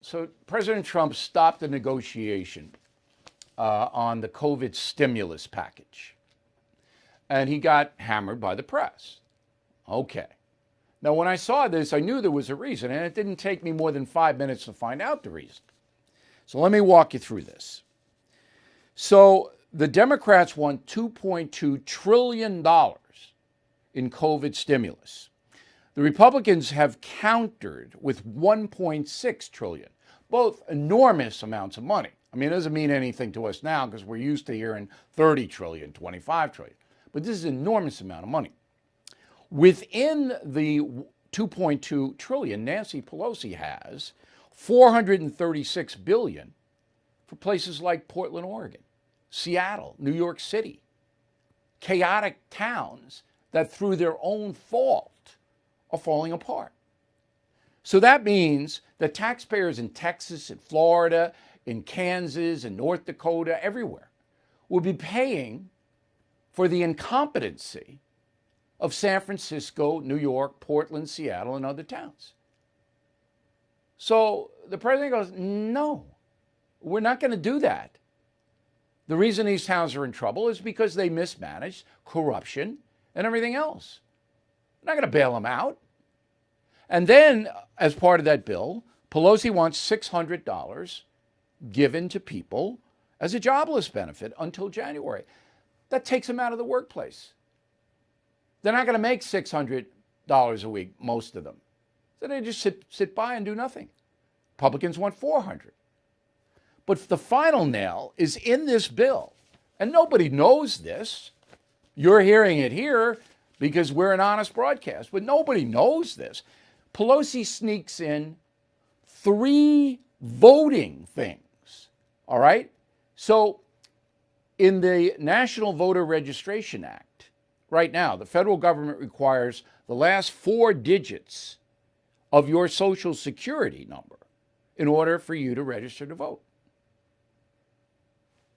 So President Trump stopped the negotiation on the COVID stimulus package, and he got hammered by the press. Okay. Now, when I saw this, I knew there was a reason, and it didn't take me more than 5 minutes to find out the reason. So let me walk you through this. So the Democrats want $2.2 trillion in COVID stimulus. The Republicans have countered with $1.6 trillion, both enormous amounts of money. I mean, it doesn't mean anything to us now because we're used to hearing 30 trillion, 25 trillion. But this is an enormous amount of money. Within the 2.2 trillion, Nancy Pelosi has 436 billion for places like Portland, Oregon, Seattle, New York City, chaotic towns that through their own fault are falling apart. So that means that taxpayers in Texas, in Florida, in Kansas, in North Dakota, everywhere, will be paying for the incompetency of San Francisco, New York, Portland, Seattle, and other towns. So the president goes, no, we're not going to do that. The reason these towns are in trouble is because they mismanaged, corruption, and everything else. We're not going to bail them out. And then, as part of that bill, Pelosi wants $600 given to people as a jobless benefit until January. That takes them out of the workplace. They're not going to make $600 a week, most of them. So they just sit by and do nothing. Republicans want $400. But the final nail is in this bill. And nobody knows this. You're hearing it here because we're an honest broadcast, but nobody knows this. Pelosi sneaks in 3 voting things, all right? So in the National Voter Registration Act, right now, the federal government requires the last 4 digits of your Social Security number in order for you to register to vote.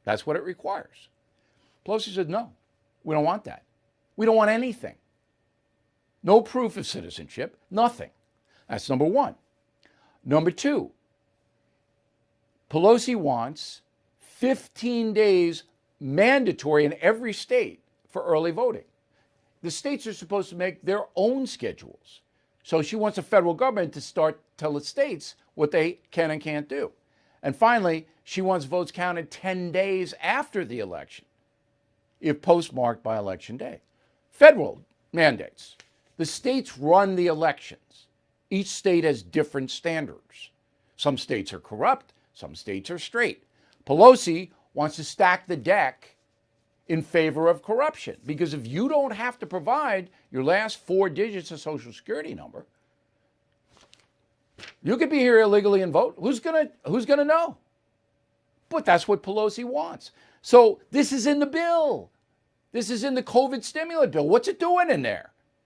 That's what it requires. Pelosi said, no, we don't want that. We don't want anything. No proof of citizenship, nothing. That's number one. Number two, Pelosi wants 15 days mandatory in every state for early voting. The states are supposed to make their own schedules. So she wants the federal government to start tell the states what they can and can't do. And finally, she wants votes counted 10 days after the election, if postmarked by Election Day. Federal mandates. The states run the elections. Each state has different standards. Some states are corrupt, some states are straight. Pelosi wants to stack the deck in favor of corruption, because if you don't have to provide your last 4 digits of Social Security number, you could be here illegally and vote. Who's gonna know? But that's what Pelosi wants. So this is in the bill. This is in the COVID stimulus bill. What's it doing in there?